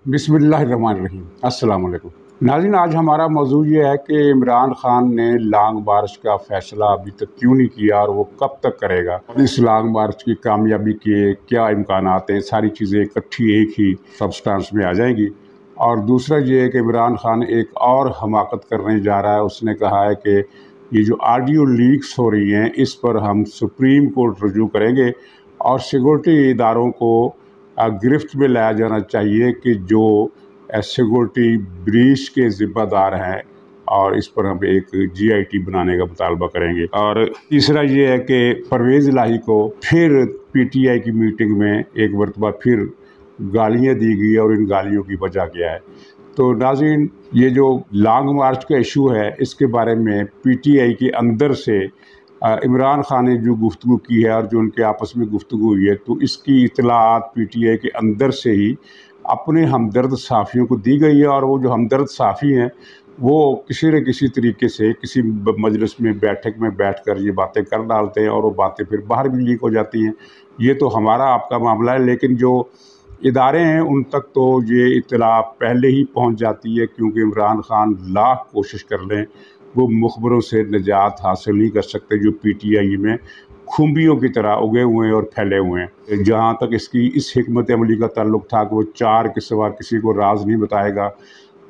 बिस्मिल्लाहिर्रहमानिर्रहीम। अस्सलाम वालेकुम नाज़रीन, आज हमारा मौजू ये है कि इमरान खान ने लॉन्ग मार्च का फ़ैसला अभी तक क्यों नहीं किया और वो कब तक करेगा। इस लॉन्ग मार्च की कामयाबी के क्या इम्कानात हैं, सारी चीज़ें इकट्ठी एक ही सब्सटेंस में आ जाएंगी। और दूसरा ये है कि इमरान खान एक और हमाकत करने जा रहा है। उसने कहा है कि ये जो ऑडियो लीक्स हो रही हैं इस पर हम सुप्रीम कोर्ट रजू करेंगे और सिक्योरिटी इदारों को गिरफ्त में लाया जाना चाहिए कि जो सिक्योरिटी ब्रीच के ज़िम्मेदार हैं, और इस पर हम एक GIT बनाने का मुतालबा करेंगे। और तीसरा ये है कि परवेज़ इलाही को फिर PTI की मीटिंग में एक मरतबा फिर गालियाँ दी गई और इन गालियों की वजह क्या है। तो नाज़रीन, ये जो लॉन्ग मार्च का इशू है इसके बारे में PTI के अंदर से इमरान खान ने जो गुफ्तगू की है और जो उनके आपस में गुफ्तगू हुई है, तो इसकी इतलात PTI के अंदर से ही अपने हमदर्द साफ़ियों को दी गई है। और वो जो हमदर्द साफ़ी हैं वो किसी न किसी तरीके से किसी मजलिस में बैठक में बैठकर ये बातें कर डालते हैं और वो बातें फिर बाहर भी लीक हो जाती हैं। ये तो हमारा आपका मामला है, लेकिन जो इदारे हैं उन तक तो ये इत्तला पहले ही पहुंच जाती है, क्योंकि इमरान खान लाख कोशिश कर लें वो मुखबरों से निजात हासिल नहीं कर सकते जो PTI में खुम्बियों की तरह उगे हुए हैं और फैले हुए हैं। जहाँ तक इसकी इस हिकमत अमली का ताल्लुक था कि वो 4 के सिवा किसी को राज नहीं बताएगा,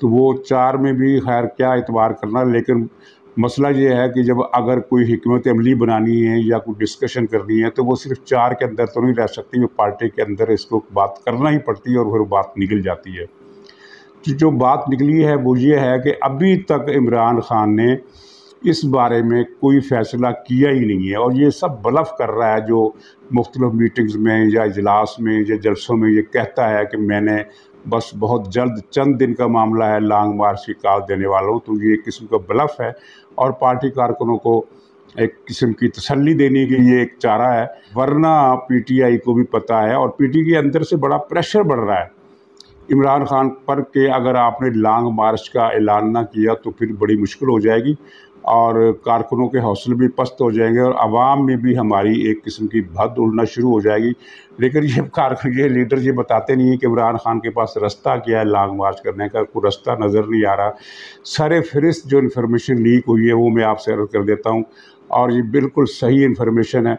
तो वो 4 में भी खैर क्या एतबार करना। लेकिन मसला ये है कि जब अगर कोई हिकमत अमली बनानी है या कोई डिस्कशन करनी है तो वो सिर्फ 4 के अंदर तो नहीं रह सकती, वो पार्टी के अंदर इसको बात करना ही पड़ती है और फिर बात निकल जाती है। जो बात निकली है वो ये है कि अभी तक इमरान खान ने इस बारे में कोई फ़ैसला किया ही नहीं है और ये सब ब्लफ कर रहा है। जो मुख्तलिफ मीटिंग्स में या इजलास में या जलसों में ये कहता है कि मैंने बस बहुत जल्द, चंद दिन का मामला है, लॉन्ग मार्च की कॉल देने वाला हूँ, तो ये एक किस्म का ब्लफ है और पार्टी कारकुनों को एक किस्म की तसल्ली देने के लिए एक चारा है। वरना PTI को भी पता है और PTI के अंदर से बड़ा प्रेशर बढ़ रहा है इमरान खान पर कि अगर आपने लॉन्ग मार्च का ऐलान ना किया तो फिर बड़ी मुश्किल हो जाएगी और कारकुनों के हौसले भी पस्त हो जाएंगे और आवाम में भी हमारी एक किस्म की भद उड़ना शुरू हो जाएगी। लेकिन ये लीडर ये बताते नहीं हैं कि इमरान खान के पास रास्ता क्या है लॉन्ग मार्च करने का, कोई रास्ता नज़र नहीं आ रहा। सरे फहरिस्त जो इन्फॉर्मेशन लीक हुई है वो मैं आपसे अर्ज़ कर देता हूँ और ये बिल्कुल सही इन्फॉर्मेशन है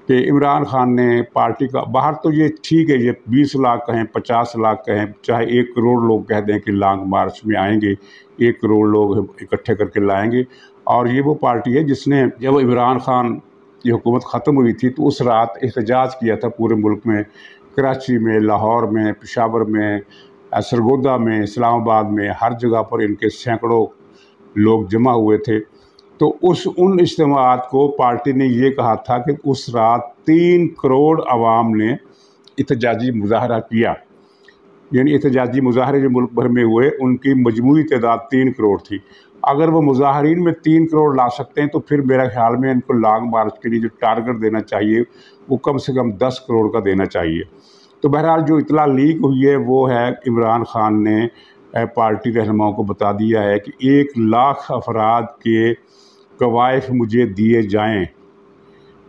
कि इमरान खान ने पार्टी का बाहर तो ये ठीक है, ये 20 लाख कहें 50 लाख कहें चाहे 1 करोड़ लोग कह दें कि लॉन्ग मार्च में आएंगे, 1 करोड़ लोग इकट्ठे करके लाएंगे। और ये वो पार्टी है जिसने जब इमरान खान की हुकूमत ख़त्म हुई थी तो उस रात एहतजाज किया था पूरे मुल्क में, कराची में, लाहौर में, पेशावर में, सरगोदा में, इस्लामाबाद में, हर जगह पर इनके सैकड़ों लोग जमा हुए थे। तो उन इज्तिमात को पार्टी ने ये कहा था कि उस रात 3 करोड़ आवाम ने एहतजाजी मुजाहरा किया, यानी एहतजाजी मुजाहरे जो मुल्क भर में हुए उनकी मजमूई तादाद 3 करोड़ थी। अगर वो मुजाहरीन में 3 करोड़ ला सकते हैं तो फिर मेरे ख्याल में इनको लॉन्ग मार्च के लिए जो टारगेट देना चाहिए वो कम से कम 10 करोड़ का देना चाहिए। तो बहरहाल जो इतला लीक हुई है वो है इमरान खान ने पार्टी रहनुमाओं को बता दिया है कि 1 लाख अफराद के कवायफ मुझे दिए जाएं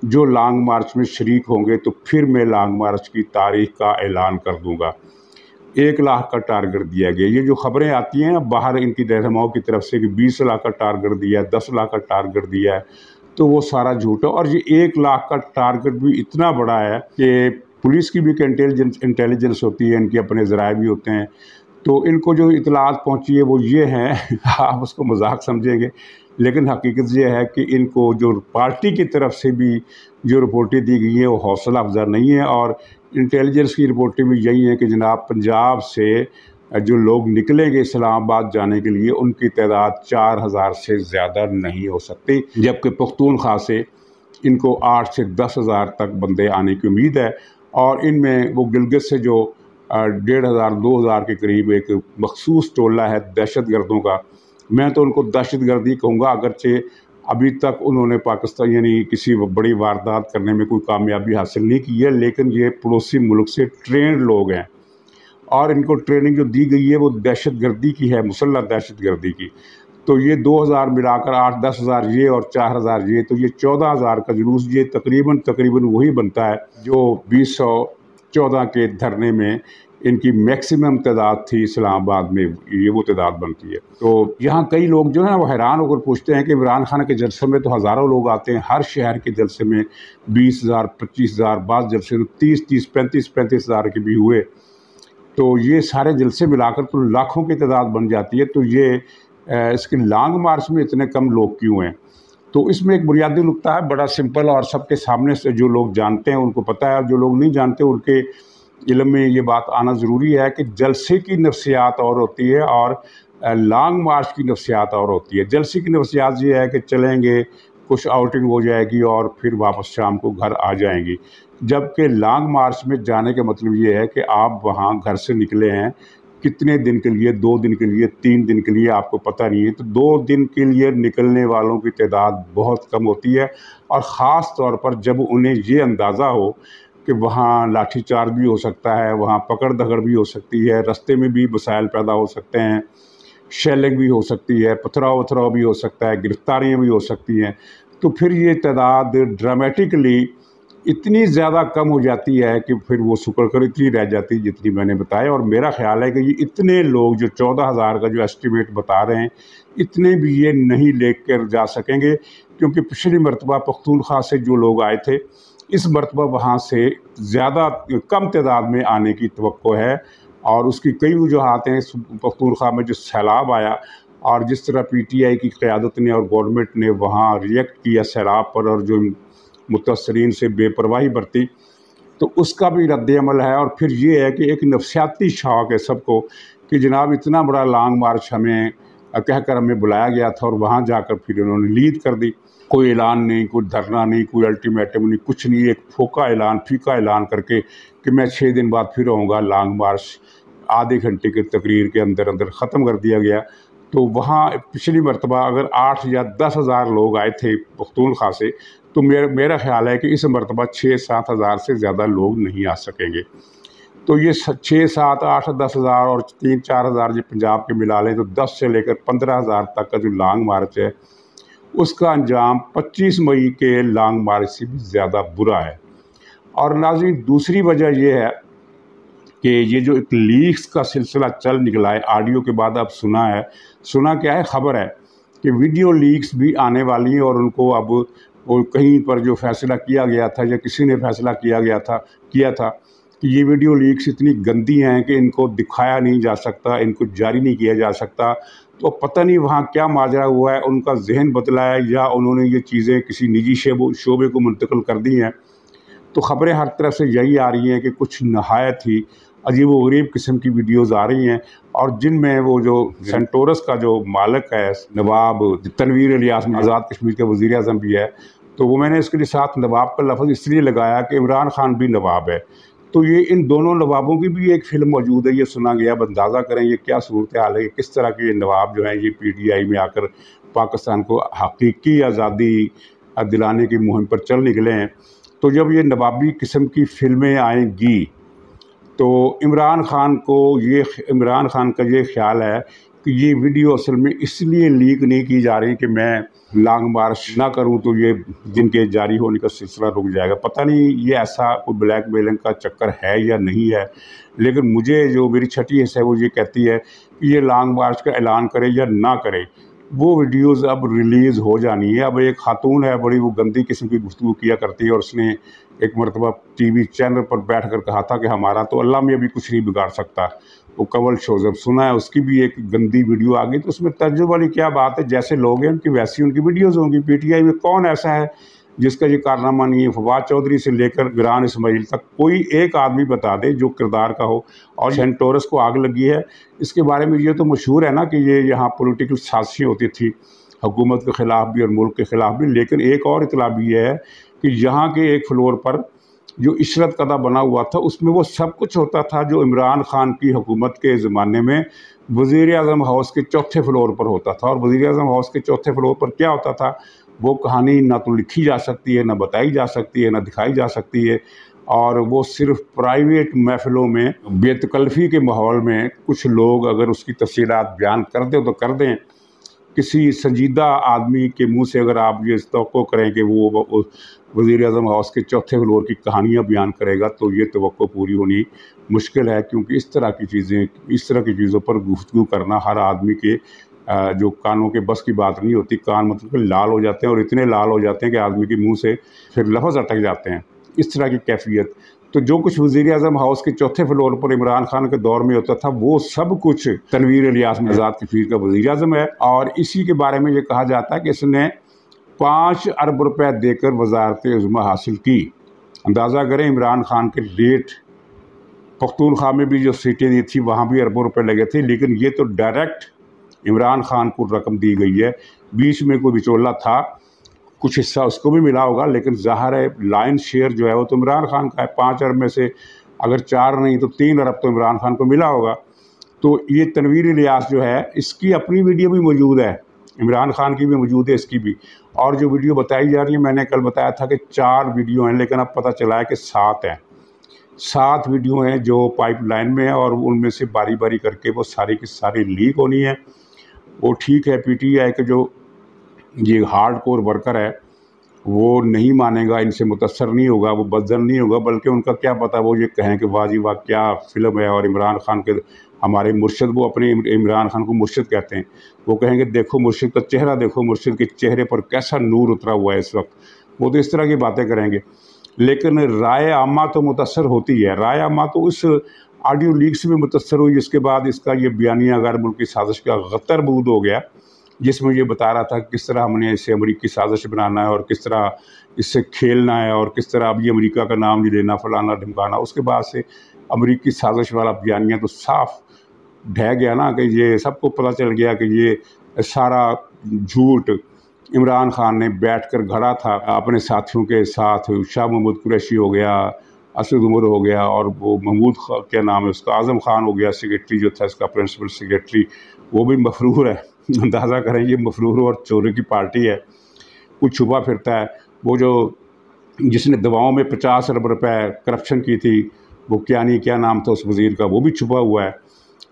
जो लॉन्ग मार्च में शरीक होंगे, तो फिर मैं लॉन्ग मार्च की तारीख का ऐलान कर दूंगा। 1 लाख का टारगेट दिया गया। ये जो खबरें आती हैं बाहर इनकी रहनुमाओं की तरफ से कि 20 लाख का टारगेट दिया है, 10 लाख का टारगेट दिया है, तो वो सारा झूठ है। और ये 1 लाख का टारगेट भी इतना बड़ा है कि पुलिस की भी इंटेलिजेंस होती है, इनके अपने ज़राए भी होते हैं। तो इनको जो इतलात पहुंची है वो ये हैं आप उसको मजाक समझेंगे, लेकिन हकीकत ये है कि इनको जो पार्टी की तरफ से भी जो रिपोर्टें दी गई हैं वो हौसला अफजा नहीं है। और इंटेलिजेंस की रिपोर्टें भी यही हैं कि जनाब पंजाब से जो लोग निकलेंगे इस्लामाबाद जाने के लिए उनकी तादाद 4000 से ज़्यादा नहीं हो सकती, जबकि पख्तूनख्वा से इनको 8 से 10,000 तक बंदे आने की उम्मीद है। और इनमें वो गिलगित से जो 1500-2000 के करीब एक मखसूस टोला है दहशत गर्दों का, मैं तो उनको दहशत गर्दी कहूँगा, अगरचे अभी तक उन्होंने पाकिस्तान यानी किसी बड़ी वारदात करने में कोई कामयाबी हासिल नहीं की है, लेकिन ये पड़ोसी मुल्क से ट्रेंड लोग हैं और इनको ट्रेनिंग जो दी गई है वो दहशत गर्दी की है, मुसल्लह दहशत गर्दी की। तो ये 2000 मिलाकर 8-10 हज़ार ये और 4000 ये, तो ये 14,000 का जुलूस ये तकरीबन वही बनता है जो 2014 के धरने में इनकी मैक्सिमम तादाद थी इस्लामाबाद में, ये वो तादाद बनती है। तो यहाँ कई लोग जो है वो हैरान होकर पूछते हैं कि इमरान खान के जलसे में तो हज़ारों लोग आते हैं, हर शहर के जलसे में 20,000 25,000, बाद जलसे तो 30 35 हज़ार के भी हुए। तो ये सारे जलसे मिलाकर तो लाखों की तादाद बन जाती है। तो ये इसके लॉन्ग मार्च में इतने कम लोग क्यों हैं? तो इसमें एक बुनियादी नुक्ता है, बड़ा सिंपल और सबके सामने से जो लोग जानते हैं उनको पता है, और जो लोग नहीं जानते उनके इल्म में ये बात आना ज़रूरी है कि जलसे की नफ्सियात और होती है और लॉन्ग मार्च की नफ्सियात और होती है। जलसे की नफ्सियात ये है कि चलेंगे, कुछ आउटिंग हो जाएगी और फिर वापस शाम को घर आ जाएंगी, जबकि लॉन्ग मार्च में जाने का मतलब ये है कि आप वहाँ घर से निकले हैं, कितने दिन के लिए, 2 दिन के लिए, 3 दिन के लिए, आपको पता नहीं है। तो 2 दिन के लिए निकलने वालों की तादाद बहुत कम होती है, और ख़ास तौर पर जब उन्हें ये अंदाज़ा हो कि वहाँ लाठीचार्ज भी हो सकता है, वहाँ पकड़ दगड़ भी हो सकती है, रास्ते में भी मसाइल पैदा हो सकते हैं, शेलिंग भी हो सकती है, पथराव वथराव भी हो सकता है, गिरफ्तारियाँ भी हो सकती हैं। तो फिर ये तादाद ड्रामेटिकली इतनी ज़्यादा कम हो जाती है कि फिर वो सुकड़ कर इतनी रह जाती है जितनी मैंने बताया। और मेरा ख्याल है कि ये इतने लोग जो 14,000 का जो एस्टिमेट बता रहे हैं, इतने भी ये नहीं लेकर जा सकेंगे, क्योंकि पिछली मरतबा पख्तूनख्वा से जो लोग आए थे, इस मरतबा वहाँ से ज़्यादा कम तादाद में आने की तवक्को है। और उसकी कई वजूहात हैं। पख्तूनख्वा में जो सैलाब आया और जिस तरह PTI की क़यादत ने और गवर्नमेंट ने वहाँ रिएक्ट किया सैलाब पर, और जो मुतअस्सरीन से बेपरवाही बरती, तो उसका भी रद्द-ए-अमल है। और फिर ये है कि एक नफ्सियाती शौक है सबको कि जनाब इतना बड़ा लॉन्ग मार्च हमें कहकर हमें बुलाया गया था, और वहाँ जाकर फिर उन्होंने लीड कर दी। कोई ऐलान नहीं, कोई धरना नहीं, कोई अल्टीमेटम नहीं, कुछ नहीं, एक फोका ऐलान, फीका ऐलान करके कि मैं 6 दिन बाद फिर आऊँगा। लॉन्ग मार्च आधे घंटे के तकरीर के अंदर अंदर ख़त्म कर दिया गया। तो वहाँ पिछली मरतबा अगर 8 या 10 हज़ार लोग आए थे पख्तूनख्वा से, तो मेरा ख़्याल है कि इस मरतबा 6-7 हज़ार से ज़्यादा लोग नहीं आ सकेंगे। तो ये 6, 7, 8, 10 हज़ार और 3-4 हज़ार जो पंजाब के मिला लें, तो 10 से लेकर 15 हज़ार तक का जो लॉन्ग मार्च है, उसका अंजाम 25 मई के लॉन्ग मार्च से भी ज़्यादा बुरा है। और नाज़रीन, दूसरी वजह यह है कि ये जो एक लीक्स का सिलसिला चल निकला है, ऑडियो के बाद अब सुना क्या है, ख़बर है कि वीडियो लीक्स भी आने वाली हैं, और उनको अब वो कहीं पर जो फ़ैसला किया गया था या किसी ने फ़ैसला किया था कि ये वीडियो लीक्स इतनी गंदी हैं कि इनको दिखाया नहीं जा सकता, इनको जारी नहीं किया जा सकता। तो पता नहीं वहाँ क्या माजरा हुआ है, उनका जहन बदला है या उन्होंने ये चीज़ें किसी निजी शोबे को मुंतकिल कर दी हैं। तो ख़बरें हर तरफ से यही आ रही हैं कि कुछ नहायत ही अजीब-व-गरीब किस्म की वीडियोज़ आ रही हैं, और जिनमें वो जो सेंटोरस का जो मालिक है नवाब तनवीर इलियास, आज़ाद कश्मीर के वज़ीर आज़म भी है, तो वो मैंने इसके लिए साथ नवाब का लफ्ज़ इसलिए लगाया कि इमरान खान भी नवाब है। तो ये इन दोनों नवाबों की भी एक फ़िल्म मौजूद है, ये सुना गया। अब अंदाज़ा करें ये क्या सूरत हाल है, किस तरह के ये नवाब जो हैं ये PTI में आकर पाकिस्तान को हकीकी आज़ादी दिलाने की मुहिम पर चल निकले हैं। तो जब ये नवाबी किस्म की फ़िल्में आएंगी, तो इमरान खान का ये ख्याल है कि ये वीडियो असल में इसलिए लीक नहीं की जा रही कि मैं लॉन्ग मार्च ना करूं तो ये जिनके जारी होने का सिलसिला रुक जाएगा। पता नहीं ये ऐसा कोई ब्लैकमेलिंग का चक्कर है या नहीं है, लेकिन मुझे जो मेरी छठी हिस्सा है वो ये कहती है कि ये लॉन्ग मार्च का ऐलान करे या ना करे, वो वीडियोज़ अब रिलीज़ हो जानी है। अब एक खातून है, बड़ी वो गंदी किस्म की गुफ्तगू किया करती है, और उसने एक मरतबा TV चैनल पर बैठ कर कहा था कि हमारा तो अल्लाह में अभी कुछ नहीं बिगाड़ सकता। वो कवल शो जब सुना है, उसकी भी एक गंदी वीडियो आ गई। तो उसमें तज्जुब वाली क्या बात है, जैसे लोग हैं उनकी वैसी उनकी वीडियोज़ होंगी। PTI में कौन ऐसा है जिसका ये कारनामा नहीं है? फवाद चौधरी से लेकर गिरान इस्माइल तक कोई एक आदमी बता दे जो किरदार का हो। और सेंटोरस को आग लगी है, इसके बारे में ये तो मशहूर है ना कि ये यहाँ पॉलिटिकल साजिशें होती थी हुकूमत के ख़िलाफ़ भी और मुल्क के ख़िलाफ़ भी। लेकिन एक और इतला भी है कि यहाँ के एक फ्लोर पर जो इशरत कदा बना हुआ था, उसमें वो सब कुछ होता था जो इमरान खान की हुकूमत के ज़माने में वज़ीर आज़म हाउस के चौथे फ्लोर पर होता था। और वज़ीर आज़म हाउस के चौथे फ्लोर पर क्या होता था, वो कहानी ना तो लिखी जा सकती है, ना बताई जा सकती है, ना दिखाई जा सकती है। और वो सिर्फ़ प्राइवेट महफ़िलों में बेतकल्फ़ी के माहौल में कुछ लोग अगर उसकी तफ़सीलात बयान कर दें तो कर दें, किसी संजीदा आदमी के मुंह से अगर आप ये तवक्को करें कि वो वज़ीर-ए-आज़म हाउस के चौथे फ्लोर की कहानियाँ बयान करेगा, तो ये तवक्को पूरी होनी मुश्किल है, क्योंकि इस तरह की चीज़ों पर गुफ्तगू करना हर आदमी के जो कानों के बस की बात नहीं होती। कान मतलब कि लाल हो जाते हैं, और इतने लाल हो जाते हैं कि आदमी के मुँह से फिर लफ्ज़ अटक जाते हैं, इस तरह की कैफ़ियत। तो जो कुछ वज़ीर-ए-आज़म हाउस के चौथे फ्लोर पर इमरान खान के दौर में होता था, वो सब कुछ तनवीर इलियास आज़ाद कशीर का वज़ीर-ए-आज़म है। और इसी के बारे में ये कहा जाता है कि इसने 5 अरब रुपए देकर वज़ारत-ए-उज़्मा हासिल की। अंदाज़ा करें इमरान खान के लेट पख्तूनख्वा में भी जो सीटें दी थी, वहाँ भी अरबों रुपए लगे थे, लेकिन ये तो डायरेक्ट इमरान खान को रकम दी गई है। बीच में कोई विचोला था, कुछ हिस्सा उसको भी मिला होगा, लेकिन ज़ाहिर है लाइन शेयर जो है वो तो इमरान खान का है। 5 अरब में से अगर 4 नहीं तो 3 अरब तो इमरान खान को मिला होगा। तो ये तनवीर इलियास जो है, इसकी अपनी वीडियो भी मौजूद है, इमरान खान की भी मौजूद है, इसकी भी। और जो वीडियो बताई जा रही है, मैंने कल बताया था कि 4 वीडियो हैं, लेकिन अब पता चला है कि 7 हैं। 7 वीडियो हैं जो पाइपलाइन में है, और उनमें से बारी बारी करके वो सारी की सारी लीक होनी है। वो ठीक है, PTI के जो ये हार्डकोर वर्कर है वो नहीं मानेगा, इनसे मुतासर नहीं होगा, वो बदजन नहीं होगा, बल्कि उनका क्या पता वो ये कहें कि वाह जी वाह क्या फ़िल्म है, और इमरान खान के हमारे मुर्शिद, वो अपने इमरान खान को मुर्शिद कहते हैं, वो कहेंगे देखो मुर्शिद का चेहरा देखो, मुर्शिद के चेहरे पर कैसा नूर उतरा हुआ है इस वक्त। वो तो इस तरह की बातें करेंगे। लेकिन राय आमा तो मुतासर होती है। राय आमा तो उस ऑडियो लीक से भी मुतासर हुई, जिसके बाद इसका ये बयानिया गैर मुल्की साजिश का गत्तर-बूद हो गया, जिसमें ये बता रहा था किस तरह हमने इसे अमेरिकी साजिश बनाना है, और किस तरह इससे खेलना है, और किस तरह अब ये अमेरिका का नाम नहीं लेना, फलाना ढिमकाना। उसके बाद से अमेरिकी साजिश वाला बयानिया तो साफ ढह गया ना, कि ये सबको पता चल गया कि ये सारा झूठ इमरान खान ने बैठकर घड़ा था अपने साथियों के साथ। शाह महमूद कुरैशी हो गया, असद उमर हो गया, और वो महमूद क्या नाम है उसका, आज़म खान हो गया, सेक्रेटरी जो था इसका, प्रिंसिपल सेक्रेटरी, वो भी मफरूर है। अंदाज़ा करें ये मफरूर और चोरी की पार्टी है, कुछ छुपा फिरता है। वो जो जिसने दवाओं में 50 अरब रुपए करप्शन की थी, वो क्या नहीं क्या नाम था उस वज़ीर का, वो भी छुपा हुआ है।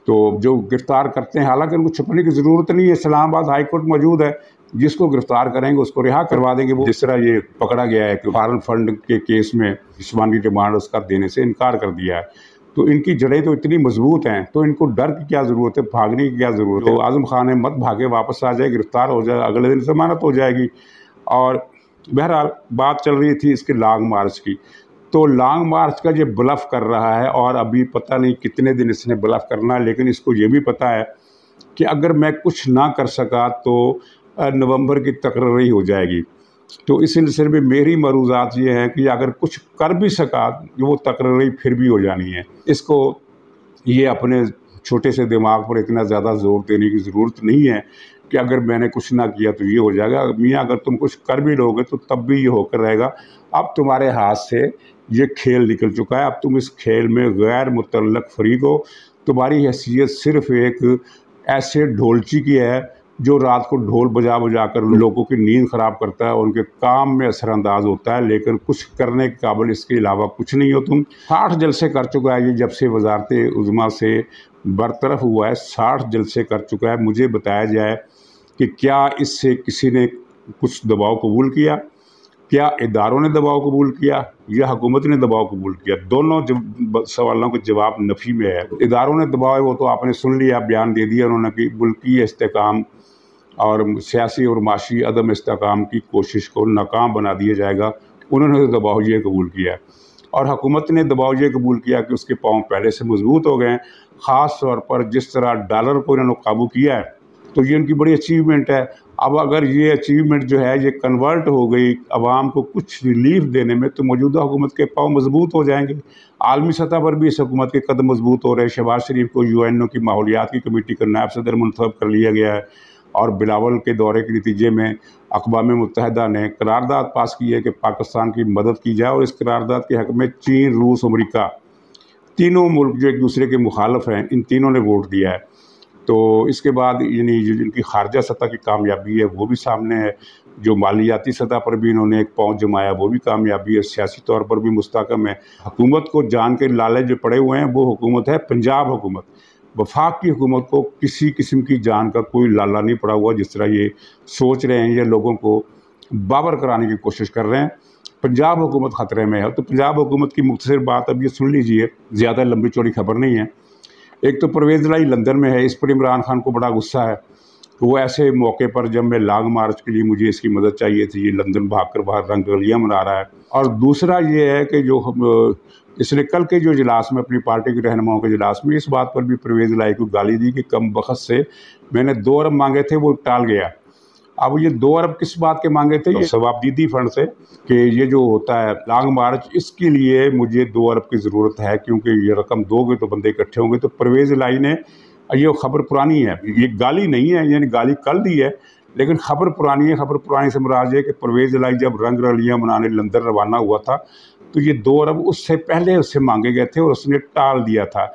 तो जो गिरफ़्तार करते हैं, हालांकि उनको छुपने की ज़रूरत नहीं है, इस्लामाबाद हाई कोर्ट मौजूद है, जिसको गिरफ़्तार करेंगे उसको रिहा करवा देंगे। वो जिस तरह ये पकड़ा गया है कि फॉरेन फंड के केस में जिस्मानी रिमांड उसका देने से इनकार कर दिया है, तो इनकी जड़ें तो इतनी मजबूत हैं, तो इनको डर की क्या ज़रूरत है, भागने की क्या ज़रूरत है। तो आज़म खान है, मत भागे, वापस आ जाए, गिरफ़्तार हो जाए, अगले दिन ज़मानत हो जाएगी। और बहरहाल बात चल रही थी इसके लॉन्ग मार्च की, तो लॉन्ग मार्च का ये ब्लफ कर रहा है, और अभी पता नहीं कितने दिन इसने ब्लफ करना है, लेकिन इसको ये भी पता है कि अगर मैं कुछ ना कर सका तो नवंबर की तकरीरी हो जाएगी। तो इस सिलसिले में मेरी मरूज़ात ये हैं कि अगर कुछ कर भी सका, वो तकरीरी फिर भी हो जानी है। इसको ये अपने छोटे से दिमाग पर इतना ज़्यादा ज़ोर देने की ज़रूरत नहीं है कि अगर मैंने कुछ ना किया तो ये हो जाएगा। मियाँ अगर तुम कुछ कर भी लोगे तो तब भी ये होकर रहेगा। अब तुम्हारे हाथ से ये खेल निकल चुका है, अब तुम इस खेल में गैर मुतल्लक फ़रीक हो। तुम्हारी हैसियत सिर्फ़ एक ऐसे ढोलची की है जो रात को ढोल बजा बजा कर लोगों की नींद ख़राब करता है, उनके काम में असरअंदाज होता है, लेकिन कुछ करने के काबिल इसके अलावा कुछ नहीं हो तुम। 60 जलसे कर चुका है ये, जब से वज़ारत-ए-उज़्मा से बरतरफ हुआ है, 60 जलसे कर चुका है। मुझे बताया जाए कि क्या इससे किसी ने कुछ दबाव कबूल किया, क्या इदारों ने दबाव कबूल किया, या हुकूमत ने दबाव कबूल किया? दोनों सवालों का जवाब नफ़ी में है। इदारों ने दबाव है वो तो आपने सुन लिया, बयान दे दिया उन्होंने कि मुल्की इस्तेकाम और सियासी और माशी अदम इस्तेकाम की कोशिश को नाकाम बना दिया जाएगा। उन्होंने तो दबाव ये कबूल किया, और हुकूमत ने दबाव ये कबूल किया कि उसके पाँव पहले से मजबूत हो गए हैं। ख़ास तौर पर जिस तरह डॉलर को इन्होंने काबू किया है, तो ये उनकी बड़ी अचीवमेंट है। अब अगर ये अचीवमेंट जो है ये कन्वर्ट हो गई आवाम को कुछ रिलीफ देने में, तो मौजूदा हुकूमत के पाँव मजबूत हो जाएंगे। आलमी सतह पर भी इस हुकूमत के कदम मजबूत हो रहे हैं। शहबाज शरीफ को UNO की माहौलियात की कमेटी का नायब सदर मुंतखब कर लिया गया है, और बिलावल के दौरे के नतीजे में अक़वाम मुत्तहिदा ने करारदाद पास की है कि पाकिस्तान की मदद की जाए, और इस करारदाद के हक़ में चीन, रूस, अमरीका, तीनों मुल्क जो एक दूसरे के मुखालफ हैं, इन तीनों ने वोट दिया है। तो इसके बाद यानी जिनकी खारजा सतह की कामयाबी है वो भी सामने है, जो मालियाती सतह पर भी इन्होंने एक पाँव जमाया वो भी कामयाबी है, सियासी तौर पर भी मुस्तहकम है। हुकूमत को जान के लाले जो पड़े हुए हैं वो हुकूमत है पंजाब हुकूमत। वफाक की हुकूमत को किसी किस्म की जान का कोई लाला नहीं पड़ा हुआ, जिस तरह ये सोच रहे हैं, ये लोगों को बावर कराने की कोशिश कर रहे हैं। पंजाब हुकूमत ख़तरे में है। तो पंजाब हुकूमत की मुख्तसर बात अब ये सुन लीजिए, ज़्यादा लंबी चौड़ी खबर नहीं है। एक तो परवेज़ लाई लंदन में है, इस पर इमरान खान को बड़ा गुस्सा है कि वो ऐसे मौके पर, जब मैं लॉन्ग मार्च के लिए मुझे इसकी मदद चाहिए थी, ये लंदन भागकर बाहर रंगरलियाँ मना रहा है। और दूसरा ये है कि जो इसने कल के जो इजलास में, अपनी पार्टी के रहनुमाओं के इजलास में, इस बात पर भी परवेज़ लाई को गाली दी कि कम बखत से मैंने 2 अरब मांगे थे, वो टाल गया। अब ये 2 अरब किस बात के मांगे थे? ये सवाबदीदी फंड से, कि ये जो होता है लॉन्ग मार्च, इसके लिए मुझे 2 अरब की ज़रूरत है, क्योंकि ये रकम दोगे तो बंदे इकट्ठे होंगे। तो परवेज़ लाई ने, ये खबर पुरानी है, ये गाली नहीं है, यानी गाली कल दी है, लेकिन खबर पुरानी है। खबर पुरानी से मुराद है कि परवेज़ लाई जब रंग रलियाँ मनाने लंदन रवाना हुआ था, तो ये 2 अरब उससे पहले उससे मांगे गए थे और उसने टाल दिया था।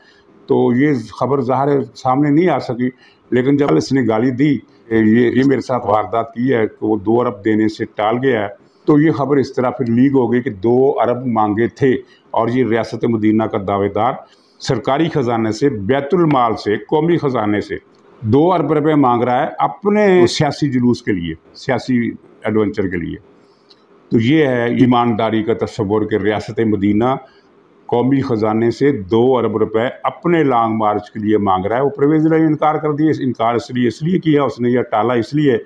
तो ये खबर ज़ाहिर सामने नहीं आ सकी, लेकिन जब इसने गाली दी, ये मेरे साथ वारदात की है कि वो 2 अरब देने से टाल गया है, तो ये खबर इस तरह फिर लीक हो गई कि 2 अरब मांगे थे। और ये रियासत मदीना का दावेदार सरकारी ख़जाने से, बैतुल माल से, कौमी ख़जाने से 2 अरब रुपये मांग रहा है अपने सियासी जुलूस के लिए, सियासी एडवेंचर के लिए। तो ये है ईमानदारी का तस्वुर कि रियासत मदीना कौमी ख़जाने से 2 अरब रुपए अपने लॉन्ग मार्च के लिए मांग रहा है। वो परवेज़ लाई ने इनकार कर दिया। इनकार इसलिए किया उसने, या टाला इसलिए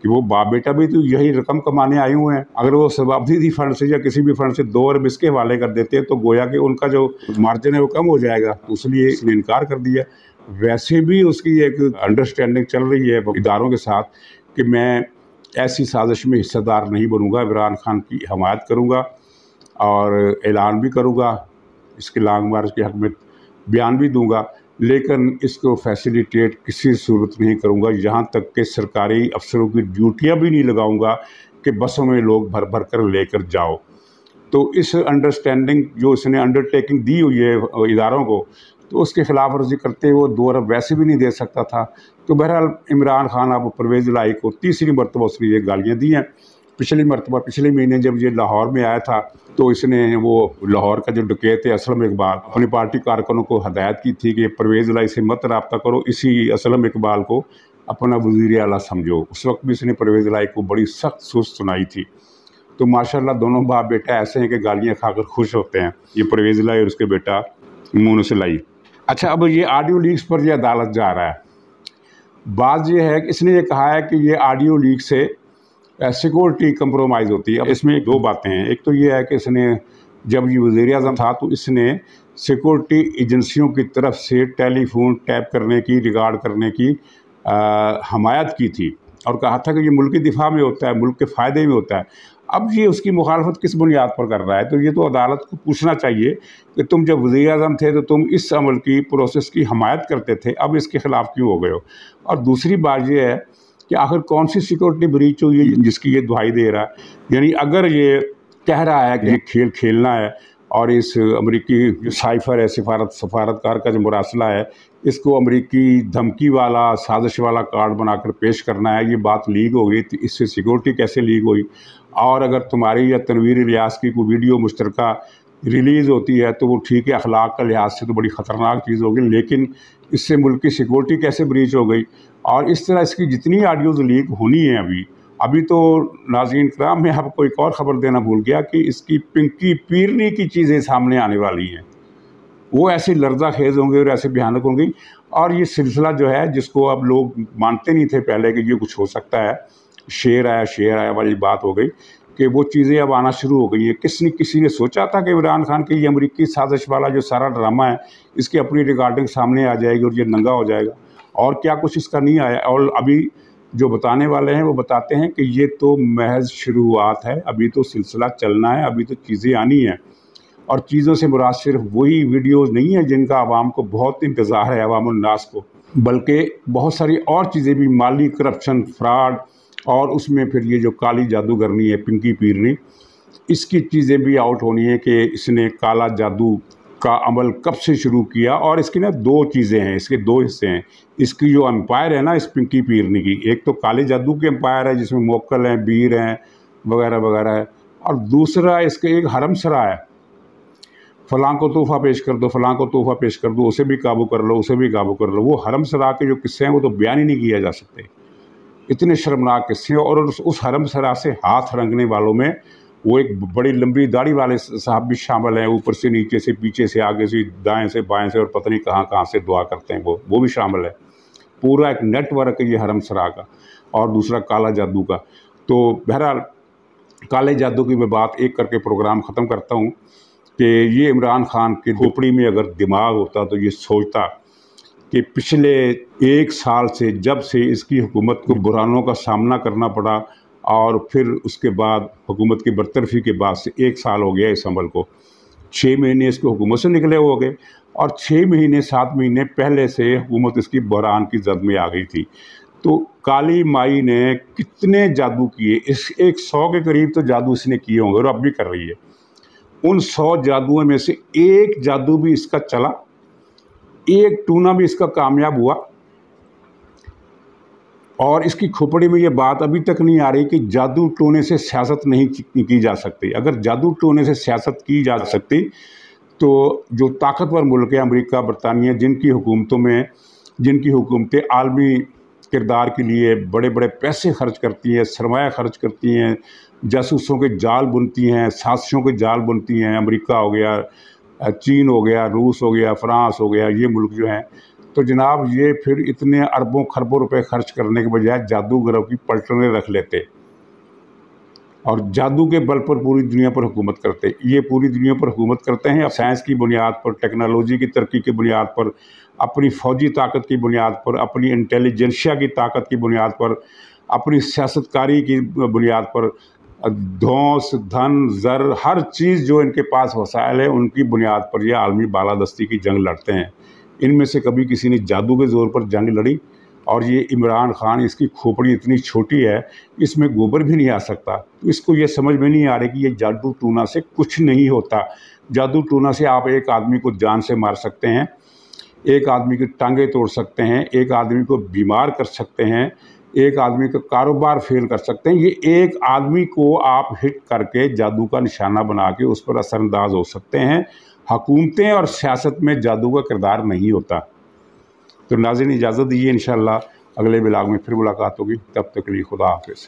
कि वो बाप बेटा भी तो यही रकम कमाने आए हुए हैं। अगर वो सवाबदीदी फंड से या किसी भी फंड से 2 अरब इसके हवाले कर देते हैं, तो गोया कि उनका जो मार्जिन है वो कम हो जाएगा, तो इसलिए इसने इनकार कर दिया। वैसे भी उसकी एक अंडरस्टैंडिंग चल रही है इदारों के साथ कि मैं ऐसी साजिश में हिस्सेदार नहीं बनूँगा, इमरान खान की हमायत करूँगा और ऐलान भी करूँगा, इसके लॉन्ग मार्च के हक़ में बयान भी दूंगा, लेकिन इसको फैसिलिटेट किसी सूरत नहीं करूंगा, यहाँ तक कि सरकारी अफसरों की ड्यूटियाँ भी नहीं लगाऊंगा कि बसों में लोग भर भर कर लेकर जाओ। तो इस अंडरस्टैंडिंग जो इसने अंडरटेकिंग दी हुई है इदारों को, तो उसके खिलाफ वर्जी करते हुए 2 अरब वैसे भी नहीं दे सकता था। तो बहरहाल इमरान खान अब परवेज़ लाई को तीसरी मरतबा उसने ये गालियाँ दी हैं। पिछली मरतबा पिछले महीने जब ये लाहौर में आया था, तो इसने वो लाहौर का जो डकैत है असलम इकबाल, अपनी पार्टी कारकुनों को हदायत की थी कि परवेज़ लाई से मत रब्ता करो, इसी असलम इकबाल को अपना वज़ीर आला समझो। उस वक्त भी इसने परवेज़ लाई को बड़ी सख्त सुस्त सुनाई थी। तो माशाल्लाह दोनों बाप बेटा ऐसे हैं कि गालियाँ खाकर खुश होते हैं, ये परवेज़ लाई और उसके बेटा मूनस लाई। अच्छा, अब ये ऑडियो लीक्स पर ये अदालत जा रहा है। बात ये है कि इसने ये कहा है कि ये ऑडियो लीक से सिक्योरिटी कंप्रोमाइज़ होती है। अब इसमें 2 बातें हैं। एक तो ये है कि इसने, जब ये वज़ीर-ए-आज़म था, तो इसने सिक्योरिटी एजेंसियों की तरफ से टेलीफोन टैप करने की, रिकॉर्ड करने की हमायत की थी और कहा था कि ये मुल्क के दिफा में होता है, मुल्क के फ़ायदे में होता है। अब ये उसकी मुखालफत किस बुनियाद पर कर रहा है? तो ये तो अदालत को पूछना चाहिए कि तुम जब वज़ीर-ए-आज़म थे तो तुम इस अमल की, प्रोसेस की हमायत करते थे, अब इसके ख़िलाफ़ क्यों हो गए हो? और दूसरी बात ये है कि आखिर कौन सी सिक्योरिटी ब्रीच हुई है जिसकी ये दुहाई दे रहा है? यानी अगर ये कह रहा है कि खेल खेलना है और इस अमरीकी जो साइफ़र है, सफारतकार का जो मुरासला है, इसको अमरीकी धमकी वाला, साजिश वाला कार्ड बनाकर पेश करना है, ये बात लीक हो गई, तो इससे सिक्योरिटी कैसे लीक हुई? और अगर तुम्हारी या तनवीर इलियास की कोई वीडियो मुश्तरका रिलीज़ होती है, तो वो ठीक है, अखलाक का लिहाज से तो बड़ी ख़तरनाक चीज़ होगी, लेकिन इससे मुल्क की सिक्योरिटी कैसे ब्रीच हो गई? और इस तरह इसकी जितनी ऑडियोज़ लीक होनी है अभी तो नाज़रीन कराम, मैं आपको एक और ख़बर देना भूल गया कि इसकी पिंकी पीरनी की चीज़ें सामने आने वाली हैं। वो ऐसे लर्ज़ा खेज़ होंगे और ऐसे भयानक होंगी। और ये सिलसिला जो है, जिसको अब लोग मानते नहीं थे पहले कि ये कुछ हो सकता है, शेर आया वाली बात हो गई कि वो चीज़ें अब आना शुरू हो गई हैं। किसी ने सोचा था कि इमरान खान की ये अमरीकी साजिश वाला जो सारा ड्रामा है, इसकी अपनी रिकॉर्डिंग सामने आ जाएगी और ये नंगा हो जाएगा? और क्या कुछ इसका नहीं आया। और अभी जो बताने वाले हैं वो बताते हैं कि ये तो महज शुरुआत है, अभी तो सिलसिला चलना है, अभी तो चीज़ें आनी हैं। और चीज़ों से मुराद सिर्फ वही वीडियोज़ नहीं है जिनका आवाम को बहुत इंतज़ार है, अवामुन्नास को, बल्कि बहुत सारी और चीज़ें भी, माली करप्शन, फ्रॉड, और उसमें फिर ये जो काली जादूगरनी है पिंकी पीरनी, इसकी चीज़ें भी आउट होनी है कि इसने काला जादू का अमल कब से शुरू किया। और इसकी ना 2 चीज़ें हैं, इसके 2 हिस्से हैं। इसकी जो एम्पायर है ना, इस पिंकी पीरनी की, एक तो काले जादू की एम्पायर है जिसमें मोक्कल हैं, बीर हैं, वगैरह वगैरह है, और दूसरा इसके एक हरम सरा है। फ़लाँ को तोहफ़ा पेश कर दो, फ़लाँ को तोहफ़ा पेश कर दो, उसे भी काबू कर लो, उसे भी काबू कर लो। वो हरम सरा के जो किस्से हैं वो तो बयान ही नहीं किया जा सकते, इतने शर्मनाक किस्से हैं। और उस हरम सरा से हाथ रंगने वालों में वो एक बड़ी लंबी दाढ़ी वाले साहब भी शामिल हैं, ऊपर से नीचे से पीछे से आगे से दाएं से बाएं से और पता नहीं कहाँ कहाँ से दुआ करते हैं, वो भी शामिल है। पूरा एक नेटवर्क है ये हरम सरा का। और दूसरा काला जादू का। तो बहरहाल काले जादू की मैं बात एक करके प्रोग्राम ख़त्म करता हूँ कि ये इमरान खान की खोपड़ी में अगर दिमाग होता तो ये सोचता कि पिछले 1 साल से, जब से इसकी हुकूमत को बुरानों का सामना करना पड़ा और फिर उसके बाद हुकूमत की बरतरफी के बाद से 1 साल हो गया इस अमल को, 6 महीने इसको हुकूमत से निकले हो गए और 6 महीने 7 महीने पहले से हुकूमत इसकी बहरान की जद में आ गई थी। तो काली माई ने कितने जादू किए, इस 100 के करीब तो जादू इसने किए होंगे और अब भी कर रही है। उन 100 जादुओं में से एक जादू भी इसका चला, एक टूना भी इसका कामयाब हुआ। और इसकी खोपड़ी में ये बात अभी तक नहीं आ रही कि जादू टोने से सियासत नहीं की जा सकती। अगर जादू टोने से सियासत की जा सकती तो जो ताकतवर मुल्क है अमेरिका, बरतानिया, जिनकी हुकूमतें आलमी किरदार के लिए बड़े बड़े पैसे खर्च करती हैं, सरमाया खर्च करती हैं, जासूसों के जाल बुनती हैं, साजिशों के जाल बुनती हैं, अमेरिका हो गया, चीन हो गया, रूस हो गया, फ्रांस हो गया, ये मुल्क जो हैं, तो जनाब ये फिर इतने अरबों खरबों रुपए खर्च करने के बजाय जादूगरों की पलटनें रख लेते और जादू के बल पर पूरी दुनिया पर हुकूमत करते। ये पूरी दुनिया पर हुकूमत करते हैं साइंस की बुनियाद पर, टेक्नोलॉजी की तरक्की की बुनियाद पर, अपनी फ़ौजी ताकत की बुनियाद पर, अपनी इंटेलिजेंशिया की ताकत की बुनियाद पर, अपनी सियासतकारी की बुनियाद पर, धौंस, धन, ज़र, हर चीज़ जो इनके पास वसाइल है उनकी बुनियाद पर यह आलमी बालादस्ती की जंग लड़ते हैं। इनमें से कभी किसी ने जादू के ज़ोर पर जंग लड़ी? और ये इमरान खान, इसकी खोपड़ी इतनी छोटी है, इसमें गोबर भी नहीं आ सकता। तो इसको ये समझ में नहीं आ रही कि ये जादू टूना से कुछ नहीं होता। जादू टूना से आप एक आदमी को जान से मार सकते हैं, एक आदमी की टांगें तोड़ सकते हैं, एक आदमी को बीमार कर सकते हैं, एक आदमी का कारोबार फेल कर सकते हैं। ये एक आदमी को आप हिट करके जादू का निशाना बना के उस पर असरअंदाज हो सकते हैं। हुकूमतें और सियासत में जादू का किरदार नहीं होता। तो नाज़रीन इजाज़त दीजिए, इंशाअल्लाह अगले ब्लॉग में फिर मुलाकात होगी। तब तक के लिए खुदा हाफ़िज़।